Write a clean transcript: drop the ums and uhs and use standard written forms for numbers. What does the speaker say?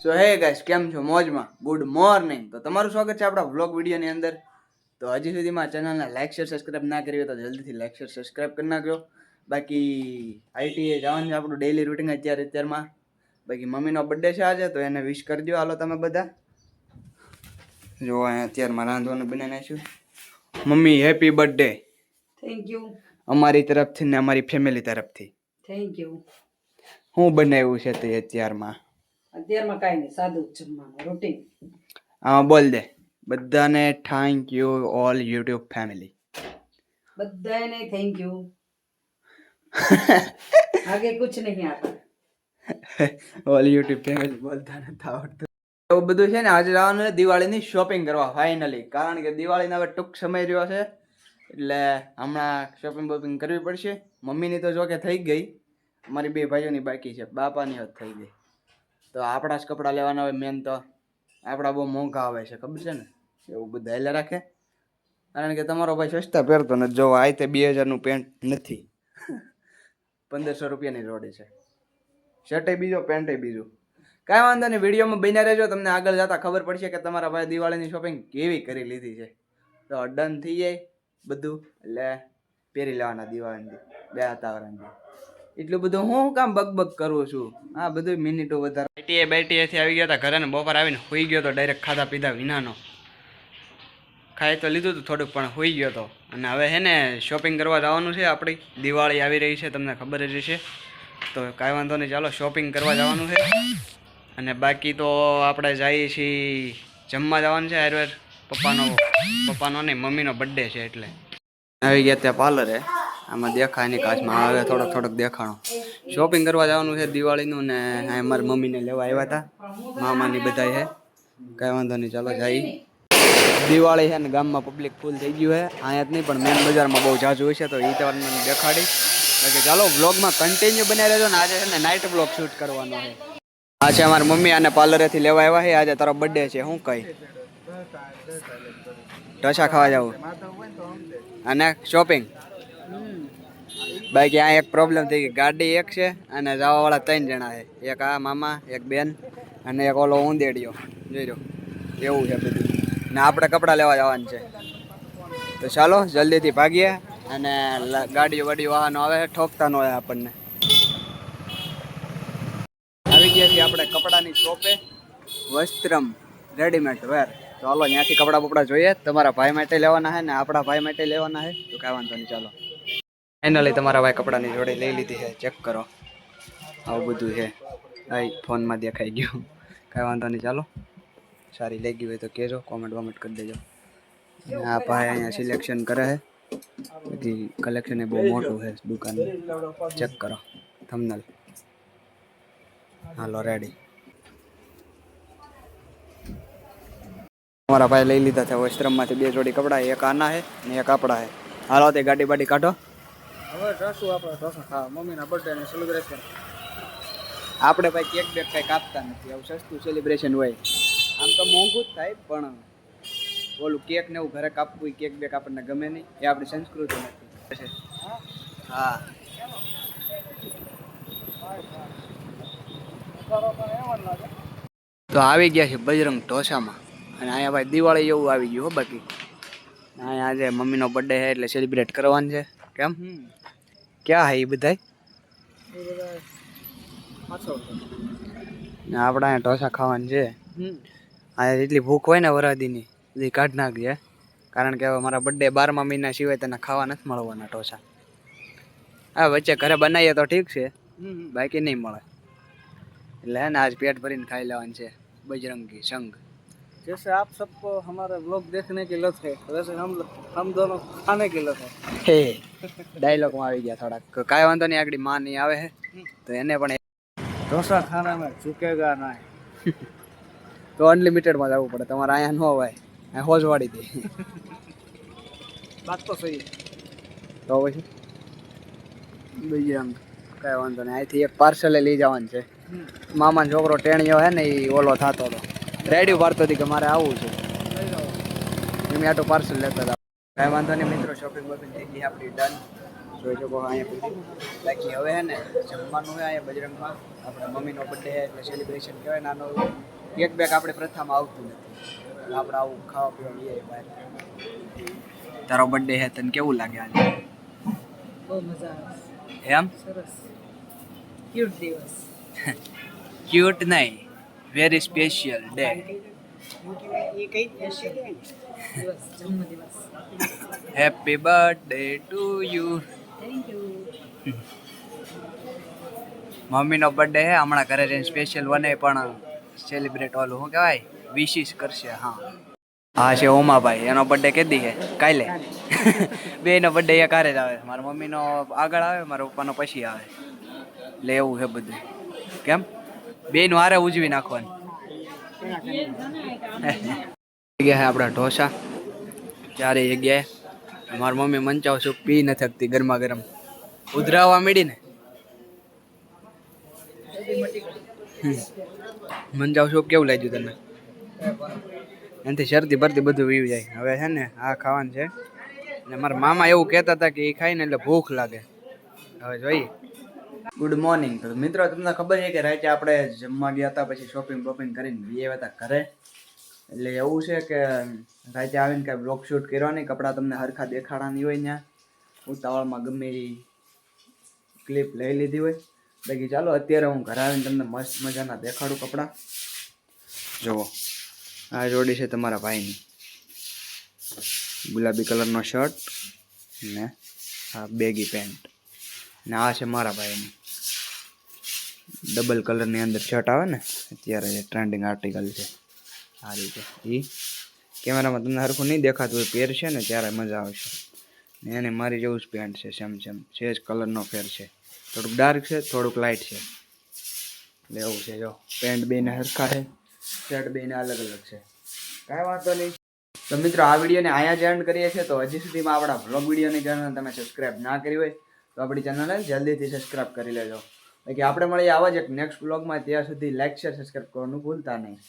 સો હે ગાઈસ, કેમ છો? મોજમાં? Good morning. તો તમારું સ્વાગત છે આપણા વ્લોગ વિડીયોની અંદર. તો હજી સુધીમાં ચેનલને લાઈક શેર સબસ્ક્રાઈબ ના કરી હોય તો જલ્દીથી લાઈક શેર સબસ્ક્રાઈબ કરી નાખજો. બાકી આઈટીએ જવાનું છે આપણું ડેઈલી રૂટીન અત્યારમાં. બાકી મમ્મીનો બર્થડે છે આજે, તો એને વિશ કરી દો હાલો તમે બધા. જો અહીંયા અત્યારમાં રાંધવાનું બનાવી નાખ્યું. Mummy happy birthday. Thank you. અમારી તરફથી ને અમારી ફેમિલી તરફથી. Thank you. હું બનાવ્યું છે તે અત્યારમાં? અત્યારમાં કાંઈ નહીં, સાદું જ જમવાનું રૂટીન. હા બોલ દે બધાને. Thank you all YouTube family. બધાને થેન્ક યુ. આગે કુછ નહીં आता. ઓલ યુટ્યુબ ફેમિલી બોલતા નથી આવડતું. એવું બધું છે ને. આજે જવાનું છે દિવાળીની શોપિંગ કરવા ફાઇનલી, કારણ કે દિવાળીનો હવે ટૂંક સમય રહ્યો છે, એટલે હમણાં શોપિંગ બોપિંગ કરવી પડશે. મમ્મીની તો જો કે થઈ ગઈ, અમારી બે ભાઈઓની બાકી છે, બાપાની હોત થઈ ગઈ. તો આપણા જ કપડાં લેવાના હોય. મેન તો આપણા બહુ મોંઘા આવે છે, ખબર છે ને, એવું બધા હેલે રાખે. કારણ કે તમારો ભાઈ સસ્તા પહેરતો નથી. જો આ તે 2000નું પેન્ટ નથી, 1500 રૂપિયાની રોડી છે. શર્ટે બીજો, પેન્ટે બીજું. કાંઈ વાંધો નહીં, વિડીયોમાં બન્યા રહેજો. તમને આગળ જતા ખબર પડશે કે તમારા ભાઈ દિવાળીની શોપિંગ કેવી કરી લીધી છે. તો ડન થઈ જાય બધું, એટલે પહેરી લેવાના દિવાળીની બે વાતાવરણથી. એટલું બધું હું કામ બકબક કરું છું? હા, બધું મિનિટો વધારે. બેટીએથી આવી ગયા હતા ઘરે, ને બપોર આવીને હોઈ ગયો તો ડાયરેક્ટ ખાધા પીધા વિનાનો. ખાઈ તો લીધું હતું થોડુંક, પણ હોઈ ગયો તો. અને હવે હે ને શોપિંગ કરવા જવાનું છે. આપણી દિવાળી આવી રહી છે, તમને ખબર જ હશે. તો કાંઈ વાંધો નહીં, ચાલો શોપિંગ કરવા જવાનું છે. અને બાકી તો આપણે જઈએ છીએ જમવા જવાનું છે. આયુર્વેદ પપ્પાનો નહીં, મમ્મીનો બર્થડે છે એટલે આવી ગયા ત્યાં પાર્લરે. આમાં દેખાય નહીં કાચમાં, હવે થોડોક દેખાણો. શોપિંગ કરવા જવાનું છે દિવાળીનું, ને મારી મમ્મીને લેવા આવ્યા હતા, મામાની બધા છે. કાંઈ વાંધો નહીં, ચાલો જઈએ. દિવાળી છે ને ગામમાં પબ્લિક ફૂલ થઈ ગયું છે. અહીંયા જ નહીં પણ મેન બજારમાં બહુ જાજુ હોય છે, તો એ તમને દેખાડી. બાકી ચાલો વ્લોગમાં કન્ટિન્યુ બનાવી રહેજો. ને આજે છે ને નાઇટ વ્લોગ શૂટ કરવાનો છે. આ છે અમારી મમ્મી, આને પાર્લરેથી લેવા આવ્યા છે. આજે તારો બર્થડે છે, શું કહી ઢોસા ખાવા જવું અને શોપિંગ. બાકી આ એક પ્રોબ્લેમ થઈ ગઈ, ગાડી એક છે અને જવાવાળા 3 જણા છે. એક આ મામા, એક બેન અને એક ઓલો ઊંદેડિયો. જોઈ લો એવું છે બધું. ને આપણે કપડાં લેવા જવાનું છે. તો ચાલો જલ્દીથી ભાગીએ. અને ગાડીઓ વાહનો આવે છે, ઠોકતા ન હોય આપણને. આવી ગયા છીએ આપણે કપડાની શોપે, વસ્ત્રમ રેડીમેડ વેર. તો હાલો ત્યાંથી કપડાં બપડા જોઈએ. તમારા ભાઈ માટે લેવાના છે ને આપણા ભાઈ માટે લેવાના છે. તો કાંઈ વાંધો નહીં, ચાલો. ફાઇનલી તમારા ભાઈ કપડાની જોડે લઈ લીધી છે. ચેક કરો, આવું બધું છે. ફોનમાં દેખાઈ ગયું. કાંઈ વાંધો નહીં, ચાલો. સારી લાગી હોય તો કહેજો, કોમેન્ટ કરી દેજો. આ ભાઈ અહીંયા સિલેક્શન કરે છે. બધી કલેક્શન એ બહુ મોટું છે દુકાનનું. ચેક કરો થંબનેલ. હાલો રેડી. અમારા ભાઈ લઈ લીધા છે વસ્ત્રમમાંથી 2 જોડી કપડાં. એક આના છે ને એક આપણા છે. હાલો તે ગાડી બાડી કાઢો. હવે જશું આપણે ઢોસા ખાવા, મમ્મીના બર્થડેની સેલિબ્રેશન. આપણે ભાઈ કેક બેક કંઈ કાપતા નથી, આવું સસ્તું સેલિબ્રેશન હોય. આમ તો મોંઘું જ થાય, પણ ઓલું કેક ને એવું ઘરે કાપવું, કેક બેક આપણને ગમે નહીં. એ આપણી સંસ્કૃતિ નથી. હા, તો આવી ગયા છે બજરંગ ઢોસામાં. અને અહીંયા ભાઈ દિવાળી એવું આવી ગયું હો. બાકી અહીંયા આજે મમ્મીનો બર્થડે છે એટલે સેલિબ્રેટ કરવાનું છે. કેમ ક્યાં હે એ બધા? આપણા અહીંયા ઢોસા ખાવાનું છે. અહીંયા જેટલી ભૂખ હોય ને વરાદીની બધી કાઢ નાખજે, કારણ કે હવે મારા બર્થડે 12મા મહિના સિવાય તને ખાવા નથી મળવાના ઢોસા. હા, વચ્ચે ઘરે બનાવીએ તો ઠીક છે, બાકી નહીં મળે. એટલે है ना, आज पेट भरीने खाई लेवान છે बजरंगी संग. जैसे आप सबको हमारे व्लॉग देखने की लत है, वैसे हम दोनों खाने की लत है. हे डायलॉग में આવી ગયા થોડાક. કાંઈ વાંધો નહીં, આગળ માં નહીં આવે છે તો એને પણ ઢોસા ખાના में झुकेगा ना. તો અનલિમિટેડ માં જવું પડે તમારે. અહીંયા ન હોય, અહીં હોજવાડી દે. વાત તો સહી. તો પછી બજરંગ કાંઈ વાંધો નહીં. અહીંથી એક પાર્સલે લઈ જવાનું છે. મામાનો છોકરો ટેણીયો હે ને, એ ઓલો થતો હતો, રેડી પાડતો હતી કે મારે આવવું છે. એમ આટો પાર્સલ લેતા હતા. કાંઈ વાંધો નહીં મિત્રો, શોપિંગ વોપિંગ થઈ ગઈ આપણી ડન. જોઈ શકો અહીંયા બાકી હવે હે ને જમવાનું હોય અહીંયા બજરંગમાં આપણે મમ્મીનો બર્થડે છે એટલે સેલિબ્રેશન કહેવાય નાનો કેક બેક આપણે પ્રથામાં આવતું નથી આપણે આવું ખાવા પીવા જઈએ બહાર. તારો બર્થડે છે તને કેવું લાગે આજે? બહુ મજા આવે. એમ સરસ ક્યુટ દિવસ. ક્યુટ નહીં, વેરી સ્પેશિયલ ડે. એ કઈ સ્પેશિયલ દિવસ, જન્મદિવસ. Happy birthday to you. Thank you. મમ્મીનો બર્થડે છે હમણાં ઘરે જઈને સ્પેશિયલ બને પણ સેલિબ્રેટ ઓલું શું કહેવાય વિશિસ કરશે. હા છે ઓમાભાઈ, એનો બર્થડે કેદી છે? કાલે. બેનો બર્થડે એક હારે જ આવે, મારા મમ્મીનો આગળ આવે, મારા પપ્પાનો પછી આવે, એટલે એવું છે બધું. કેમ બેનું હારે ઉજવી નાખવાનું. ગયા છે આપણા ઢોસા ચારે જગ્યાએ. મારી મમ્મી મંચાવ સૂપ પી નથી શકતી ગરમા ગરમ, ઉધરાવા માંડી ને. મંજાવ સૂપ કેવું લાગ્યું તને? એનાથી શરદી ભરતી બધું વીવી જાય. હવે છે ને આ ખાવાનું છે ને મારા મામા એવું કહેતા હતા કે એ ખાય ને એટલે ભૂખ લાગે. હવે જોઈએ. Good morning. તો મિત્રો તમને ખબર છે કે રાતે આપણે જમવા ગયા હતા, પછી શોપિંગ બોપિંગ કરીને ગયા હતા ઘરે. એટલે એવું છે કે રાતે આવીને કાંઈ બ્લોગ શૂટ કર્યો નહીં, કપડાં તમને હરખા દેખાડવાની હોય ત્યાં ઉતાવળમાં ગમે એ ક્લિપ લઈ લીધી હોય. બાકી ચાલો અત્યારે હું ઘરે આવીને તમને મસ્ત મજાના દેખાડું કપડાં. જુઓ આ જોડી છે તમારા ભાઈની, ગુલાબી કલરનો શર્ટ ને આ બેગી પેન્ટ, ને આ છે મારા ભાઈની ડબલ કલરની અંદર શર્ટ આવે ને અત્યારે ટ્રેન્ડિંગ આર્ટિકલ છે આ રીતે. એ કેમેરામાં તમને હરખું નહીં દેખાતું હોય, પેર છે ને ત્યારે મજા આવશે. ને એને મારી જેવું જ પેન્ટ છે, સેમ સેજ કલરનો ફેર છે, થોડુંક ડાર્ક છે થોડુંક લાઇટ છે, એટલે એવું છે. જો પેન્ટ બેને હરખા છે, શર્ટ બેને અલગ અલગ છે, કાંઈ વાંધો નહીં. તો મિત્રો આ વિડીયોને અહીંયા જ એન્ડ કરીએ છીએ. તો હજી સુધીમાં આપણા વ્લોગ વિડીયોની ચેનલ તમે સબસ્ક્રાઈબ ના કરી હોય તો આપણી ચેનલને જલ્દીથી સબસ્ક્રાઈબ કરી લેજો. બાકી આપણે મળીએ આવા જ એક નેક્સ્ટ વ્લોગમાં. ત્યાં સુધી લાઈક શેર સબસ્ક્રાઈબ કરવાનું ભૂલતા નહીં.